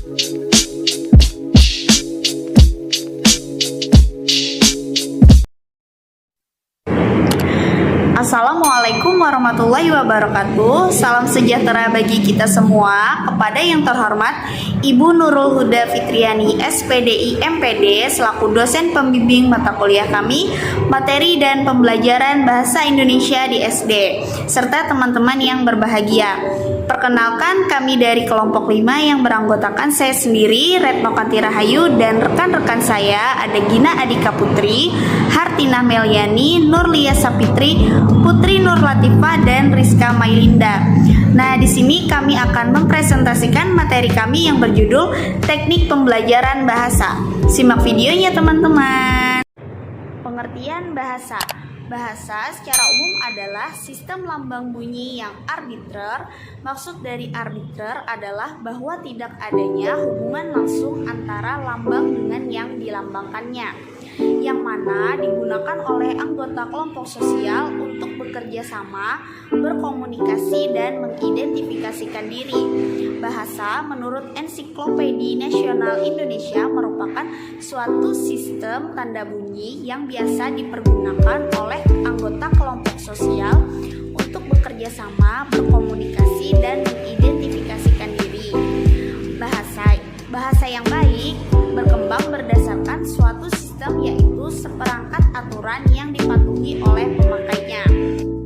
Assalamualaikum warahmatullahi wabarakatuh. Salam sejahtera bagi kita semua. Kepada yang terhormat Ibu Nurul Huda Fitriani, SPDI MPD, selaku dosen pembimbing mata kuliah kami, materi dan pembelajaran Bahasa Indonesia di SD, serta teman-teman yang berbahagia. Perkenalkan, kami dari kelompok 5 yang beranggotakan saya sendiri, Retno Kanti Rahayu, dan rekan-rekan saya ada Gina Adika Putri, Hartina Meliani, Nurlia Sapitri, Putri Nur Latifah, dan Rizka Mailinda. Nah, di sini kami akan mempresentasikan materi kami yang berjudul Teknik Pembelajaran Bahasa. Simak videonya, teman-teman. Pengertian bahasa. Bahasa secara umum adalah sistem lambang bunyi yang arbitrer. Maksud dari arbitrer adalah bahwa tidak adanya hubungan langsung antara lambang dengan yang dilambangkannya, yang mana digunakan oleh anggota kelompok sosial untuk bekerja sama, berkomunikasi, dan mengidentifikasikan diri. Bahasa menurut Ensiklopedia Nasional Indonesia merupakan suatu sistem tanda bunyi yang biasa dipergunakan oleh anggota kelompok sosial untuk bekerja sama, berkomunikasi, dan mengidentifikasikan diri. Bahasa yang baik berkembang berdasarkan suatu sistem, yaitu seperangkat aturan yang dipatuhi oleh pemakainya.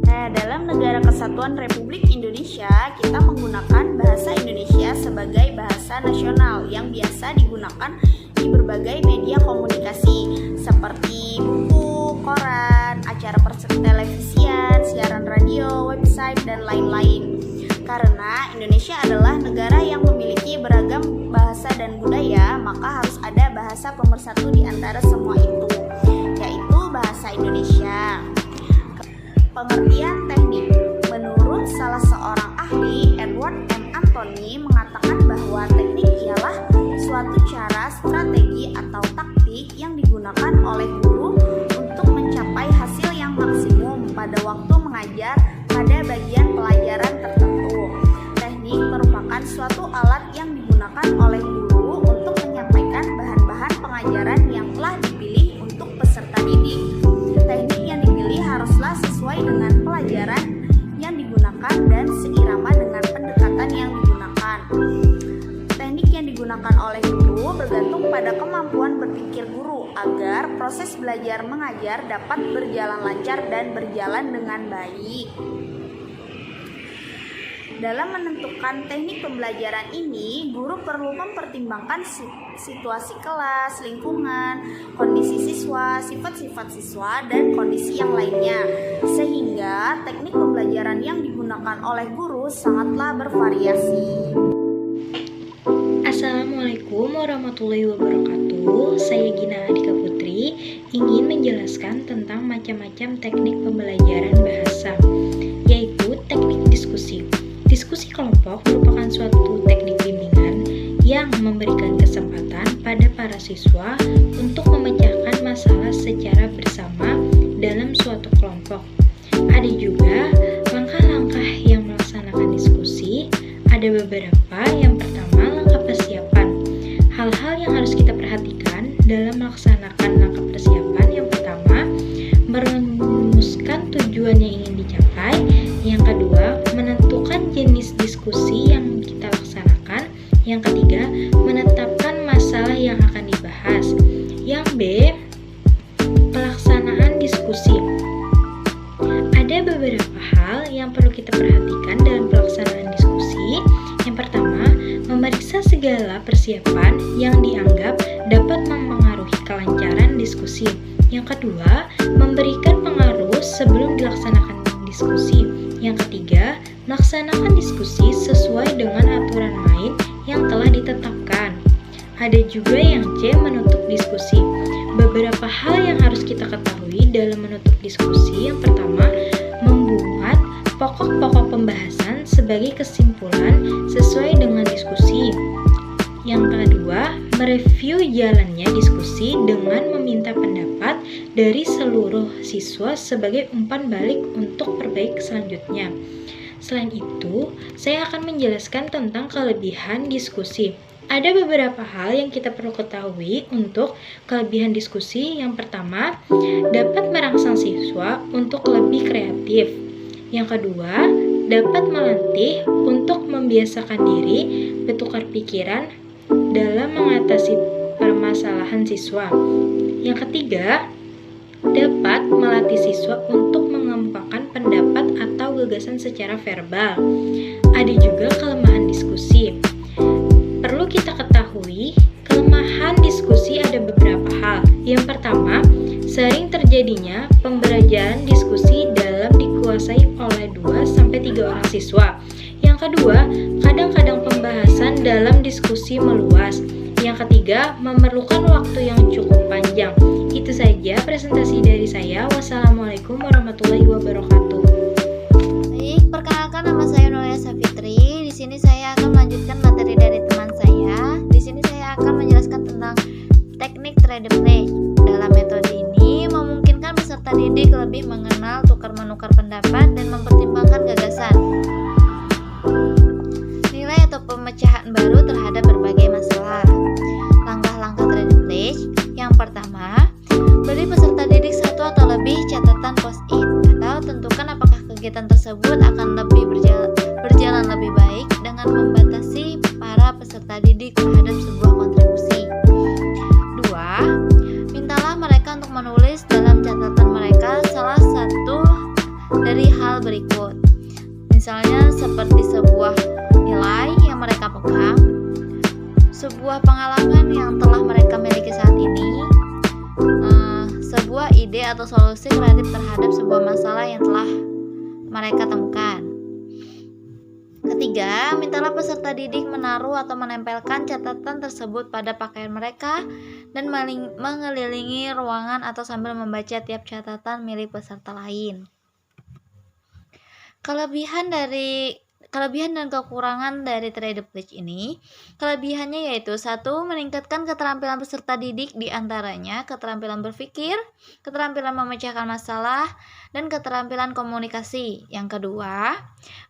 Nah, dalam Negara Kesatuan Republik Indonesia, kita menggunakan bahasa Indonesia sebagai bahasa nasional yang biasa digunakan di berbagai media komunikasi seperti buku, koran, acara televisian, siaran radio, website, dan lain-lain. Karena Indonesia adalah negara yang memiliki beragam bahasa dan budaya, maka harus ada bahasa pemersatu di antara semua itu, yaitu bahasa Indonesia. Pengertian teknik. Menurut salah seorang ahli, Edward M. Anthony, mengatakan bahwa teknik ialah suatu cara, strategi, atau taktik yang digunakan oleh guru untuk mencapai hasil yang maksimum pada waktu mengajar pada bagian pelajaran tertentu. Teknik merupakan suatu alat yang digunakan oleh guru untuk menyampaikan bahan-bahan pengajaran yang telah dipilih untuk peserta didik. Teknik yang dipilih haruslah sesuai dengan pelajaran yang digunakan dan seirama dengan pendekatan yang digunakan. Teknik yang digunakan oleh guru bergantung pada kemampuan berpikir guru agar proses belajar mengajar dapat berjalan lancar dan berjalan dengan baik. Dalam menentukan teknik pembelajaran ini, guru perlu mempertimbangkan situasi kelas, lingkungan, kondisi siswa, sifat-sifat siswa, dan kondisi yang lainnya. Sehingga teknik pembelajaran yang digunakan oleh guru sangatlah bervariasi. Assalamualaikum warahmatullahi wabarakatuh. Saya Gina Adika Putri ingin menjelaskan tentang macam-macam teknik pembelajaran bahasa, yaitu teknik diskusi. Diskusi kelompok merupakan suatu teknik bimbingan yang memberikan kesempatan pada para siswa untuk memecahkan masalah secara bersama dalam suatu kelompok. Ada juga langkah-langkah yang melaksanakan diskusi. Ada beberapa. Yang pertama, langkah persiapan. Hal-hal yang harus kita perhatikan dalam melaksanakan langkah persiapan. Yang pertama, merumuskan tujuan yang ingin dicapai. Yang kedua, menentukan jenis diskusi yang kita laksanakan. Yang ketiga, menetapkan masalah yang akan dibahas. Yang B, pelaksanaan diskusi. Ada beberapa hal yang perlu kita perhatikan dalam pelaksanaan diskusi. Yang pertama, memeriksa segala persiapan yang dianggap dapat mempengaruhi kelancaran diskusi. Yang kedua, memberikan pengaruh sebelum dilaksanakan diskusi. Yang ketiga, melaksanakan diskusi sesuai dengan aturan main yang telah ditetapkan. Ada juga yang C, menutup diskusi. Beberapa hal yang harus kita ketahui dalam menutup diskusi. Yang pertama, membuat pokok-pokok pembahasan sebagai kesimpulan sesuai dengan diskusi. Yang kedua, mereview jalannya diskusi dengan meminta pendapat dari seluruh siswa sebagai umpan balik untuk perbaiki selanjutnya. Selain itu, saya akan menjelaskan tentang kelebihan diskusi. Ada beberapa hal yang kita perlu ketahui untuk kelebihan diskusi. Yang pertama, dapat merangsang siswa untuk lebih kreatif. Yang kedua, dapat melatih untuk membiasakan diri bertukar pikiran dalam mengatasi permasalahan siswa. Yang ketiga, dapat melatih siswa untuk mengemukakan pendapat atau gagasan secara verbal. Ada juga kelemahan diskusi. Perlu kita ketahui, kelemahan diskusi ada beberapa hal. Yang pertama, sering terjadinya pembelajaran diskusi dalam dikuasai oleh 2-3 orang siswa. Yang kedua, kadang-kadang pembahasan dalam diskusi meluas. Yang ketiga, memerlukan waktu yang cukup panjang. Itu saja presentasi dari saya. Wassalamualaikum warahmatullahi wabarakatuh. Baik, perkenalkan nama saya Nulia Safitri. Di sini saya akan melanjutkan materi dari teman saya. Di sini saya akan menjelaskan tentang teknik trade play. Dalam metode ini memungkinkan peserta didik lebih mengenal tukar-menukar pendapat dan mempertimbangkan gagasan, nilai atau pemecahan baru terhadap berbagai masalah. Langkah-langkah trade play. Yang pertama, beri peserta didik 1 atau lebih catatan post-it, atau tentukan apakah kegiatan tersebut akan lebih berjalan lebih baik dengan membatasi para peserta didik terhadap sebuah kontribusi. 2. Mintalah mereka untuk menulis dalam catatan mereka salah satu dari hal berikut. Misalnya seperti sebuah nilai yang mereka pegang, sebuah pengalaman yang telah mereka miliki saat ini, sebuah ide atau solusi kreatif terhadap sebuah masalah yang telah mereka temukan. Ketiga, mintalah peserta didik menaruh atau menempelkan catatan tersebut pada pakaian mereka dan mengelilingi ruangan atau sambil membaca tiap catatan milik peserta lain. Kelebihan dan kekurangan dari trade pledge ini. Kelebihannya yaitu 1. Meningkatkan keterampilan peserta didik, diantaranya keterampilan berpikir, keterampilan memecahkan masalah, dan keterampilan komunikasi. Yang kedua,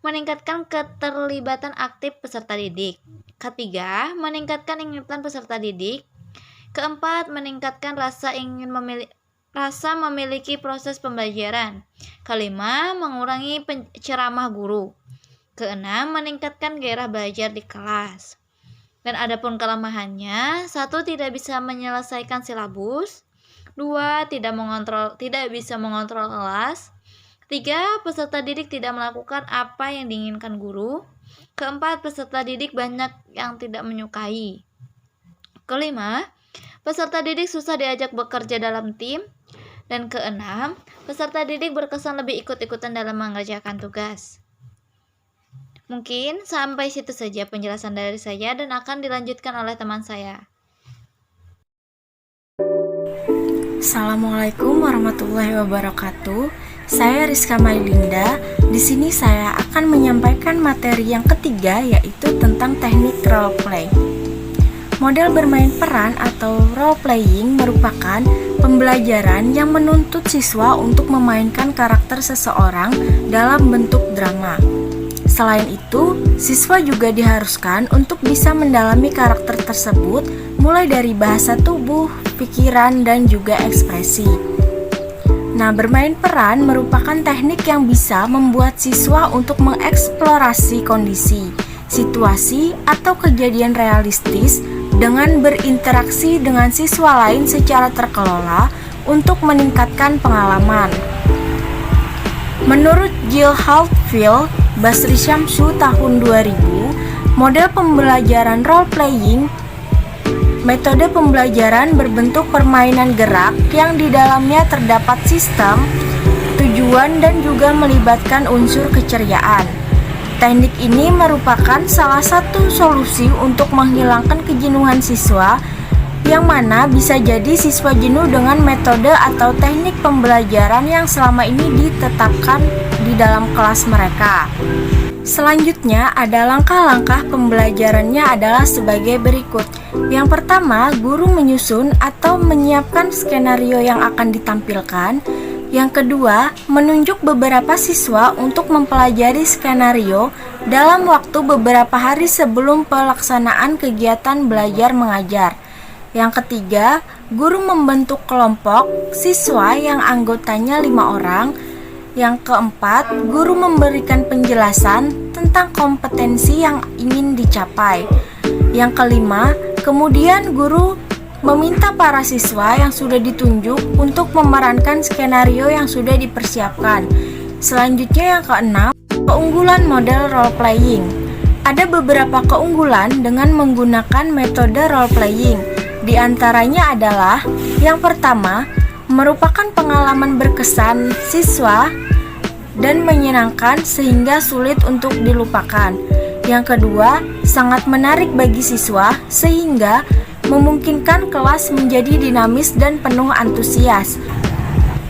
meningkatkan keterlibatan aktif peserta didik. Ketiga, meningkatkan ingatan peserta didik. Keempat, meningkatkan rasa memiliki proses pembelajaran. Kelima, mengurangi ceramah guru. Keenam, meningkatkan gairah belajar di kelas. Dan adapun kelemahannya, 1. Tidak bisa menyelesaikan silabus. 2. Tidak bisa mengontrol kelas. 3. Peserta didik tidak melakukan apa yang diinginkan guru. Keempat, peserta didik banyak yang tidak menyukai. Kelima, peserta didik susah diajak bekerja dalam tim. Dan keenam, peserta didik berkesan lebih ikut-ikutan dalam mengerjakan tugas. Mungkin sampai situ saja penjelasan dari saya dan akan dilanjutkan oleh teman saya. Assalamualaikum warahmatullahi wabarakatuh. Saya Rizka Mailinda. Di sini saya akan menyampaikan materi yang ketiga, yaitu tentang teknik role play. Model bermain peran atau role playing merupakan pembelajaran yang menuntut siswa untuk memainkan karakter seseorang dalam bentuk drama. Selain itu, siswa juga diharuskan untuk bisa mendalami karakter tersebut mulai dari bahasa tubuh, pikiran, dan juga ekspresi. Nah, bermain peran merupakan teknik yang bisa membuat siswa untuk mengeksplorasi kondisi, situasi, atau kejadian realistis dengan berinteraksi dengan siswa lain secara terkelola untuk meningkatkan pengalaman. Menurut Jill Haltfield, Basri Syamsu tahun 2000, model pembelajaran role playing, metode pembelajaran berbentuk permainan gerak yang di dalamnya terdapat sistem, tujuan, dan juga melibatkan unsur keceriaan. Teknik ini merupakan salah satu solusi untuk menghilangkan kejenuhan siswa, yang mana bisa jadi siswa jenuh dengan metode atau teknik pembelajaran yang selama ini ditetapkan di dalam kelas mereka. Selanjutnya ada langkah-langkah pembelajarannya adalah sebagai berikut. Yang pertama, guru menyusun atau menyiapkan skenario yang akan ditampilkan. Yang kedua, menunjuk beberapa siswa untuk mempelajari skenario dalam waktu beberapa hari sebelum pelaksanaan kegiatan belajar mengajar. Yang ketiga, guru membentuk kelompok siswa yang anggotanya 5 orang. Yang keempat, guru memberikan penjelasan tentang kompetensi yang ingin dicapai. Yang kelima, kemudian guru meminta para siswa yang sudah ditunjuk untuk memerankan skenario yang sudah dipersiapkan. Selanjutnya yang keenam, keunggulan model role playing. Ada beberapa keunggulan dengan menggunakan metode role playing. Di antaranya adalah yang pertama, merupakan pengalaman berkesan siswa dan menyenangkan sehingga sulit untuk dilupakan. Yang kedua, sangat menarik bagi siswa sehingga memungkinkan kelas menjadi dinamis dan penuh antusias.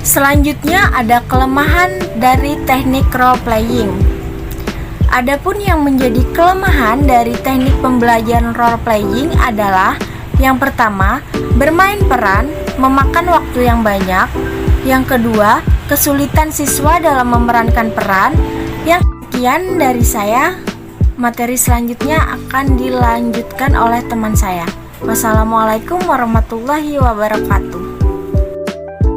Selanjutnya ada kelemahan dari teknik role playing. Adapun yang menjadi kelemahan dari teknik pembelajaran role playing adalah yang pertama, bermain peran memakan waktu yang banyak. Yang kedua, kesulitan siswa dalam memerankan peran. Yang sekian dari saya. Materi selanjutnya akan dilanjutkan oleh teman saya. Wassalamualaikum warahmatullahi wabarakatuh.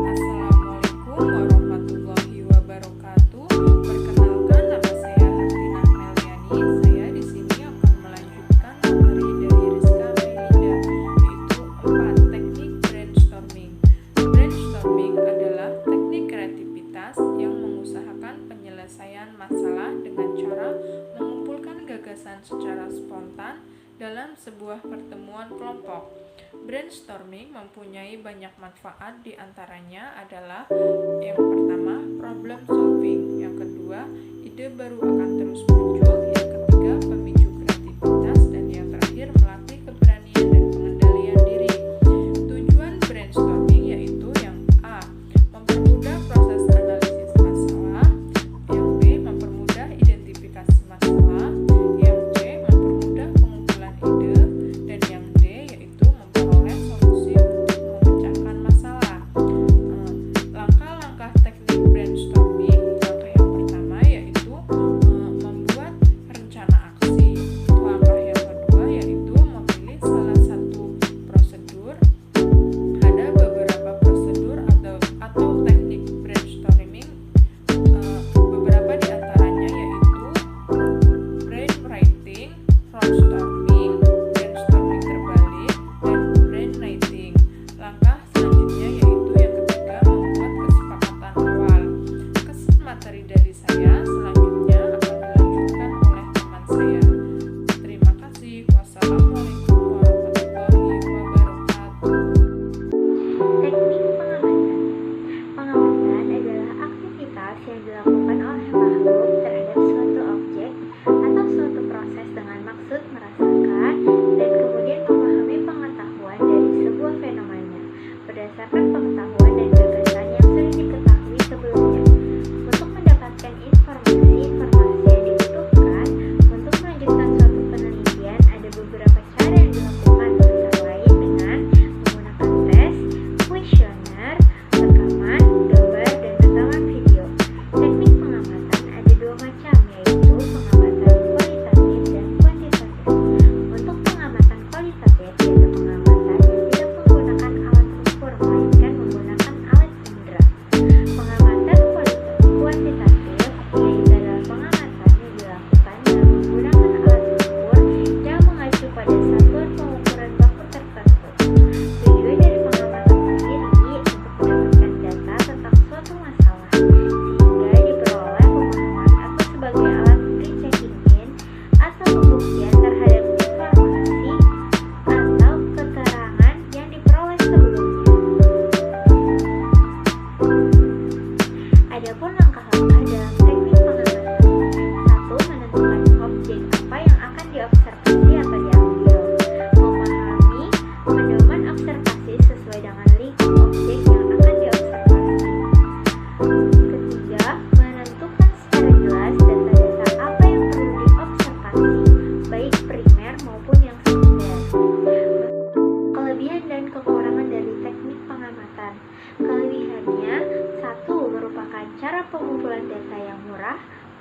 Assalamualaikum warahmatullahi wabarakatuh. Perkenalkan, nama saya Hartina Meliani. Saya di sini akan melanjutkan materi dari Rizka Melinda, yaitu 4 teknik brainstorming. Brainstorming adalah teknik kreativitas yang mengusahakan penyelesaian masalah dengan cara mengumpulkan gagasan secara spontan dalam sebuah pertemuan kelompok. Brainstorming mempunyai banyak manfaat, di antaranya adalah yang pertama, problem solving, yang kedua, ide baru akan terus muncul, yang ketiga, pemicu kreativitas, dan yang terakhir, melatih keberanian dan pengendalian diri. Tujuan brainstorming yaitu yang A, mempermudah proses analisis masalah, yang B, mempermudah identifikasi masalah, yang C, mempermudah pengumpulan ide, dan yang D yaitu memperoleh solusi untuk memecahkan masalah. Langkah-langkah teknik brainstorming, langkah yang pertama yaitu membuat rencana aksi. Langkah yang kedua yaitu memilih salah satu prosedur. Ada beberapa prosedur atau teknik brainstorming, beberapa di antaranya yaitu brainwriting, roadstorming, brainstorming terbalik, dan brainwriting. Langkah selanjutnya yaitu yang ketiga, membuat kesepakatan awal. Kesan materi dari saya selanjutnya akan dilanjutkan oleh teman saya. Terima kasih. Wassalamualaikum warahmatullahi wabarakatuh. Teknik pengamatan. Pengamatan adalah aktivitas yang dilakukan oleh makhluk terhadap suatu objek atau suatu proses dengan maksud merasakan dan kemudian memahami pengetahuan dari sebuah fenomena berdasarkan pengetahuan dan gagasan yang sudah diketahui sebelumnya. Untuk mendapatkan informasi yang dibutuhkan untuk melanjutkan suatu penelitian, ada beberapa cara yang dilakukan, antara lain dengan menggunakan tes, kuesioner, rekaman, gambar, dan rekaman video. Teknik pengamatan ada 2 macam, yaitu pengamatan kualitatif dan kuantitatif. Untuk pengamatan kualitatif, yaitu pengamatan yang tidak menggunakan alat ukur, melainkan menggunakan alat indera. Pengamatan kuantitatif, yaitu adalah pengamatan yang dilakukan dengan menggunakan alat ukur yang mengacu pada satuan pengukuran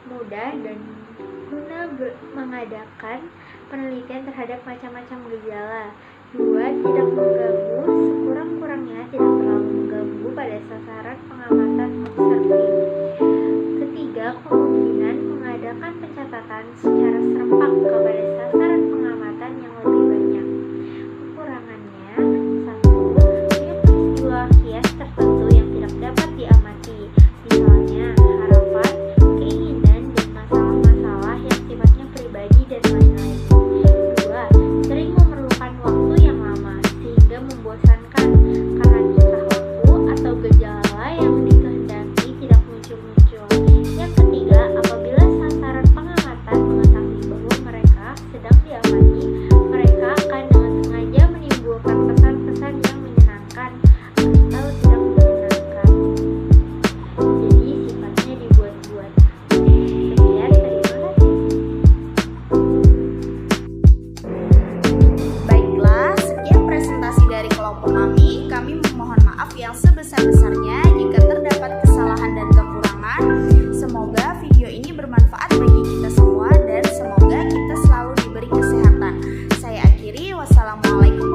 mudah dan guna mengadakan penelitian terhadap macam-macam gejala. 2. Tidak mengganggu, sekurang-kurangnya tidak terlalu mengganggu pada sasaran pengamatan observing. Ketiga, kemungkinan mengadakan pencatatan secara serempak kepada sasaran pengamatan yang lebih banyak. Kekurangannya, 1. Banyak peristiwa kias tertentu yang tidak dapat diamati, misalnya harapan, keinginan, dan masalah-masalah yang sifatnya pribadi dan lain-lain. 2. Sering memerlukan waktu yang lama, sehingga membosankan karena tingkah laku atau gejala yang dikehendaki tidak muncul-muncul. Yang ketiga, apabila sasaran pengamatan mengetahui bahwa mereka sedang diamati, mereka akan dengan sengaja menimbulkan pesan-pesan yang menyenangkan atau tidak menyenangkan. Jadi sifatnya dibuat-buat. Sekian, terima kasih. Baiklah, sekian presentasi dari kelompok kami. Kami memohon maaf yang sebesar-besarnya jika terdapat kesalahan dan kekurangan. Semoga video ini bermanfaat bagi kita semua dan semoga kita selalu diberi kesehatan. Saya akhiri, wassalamualaikum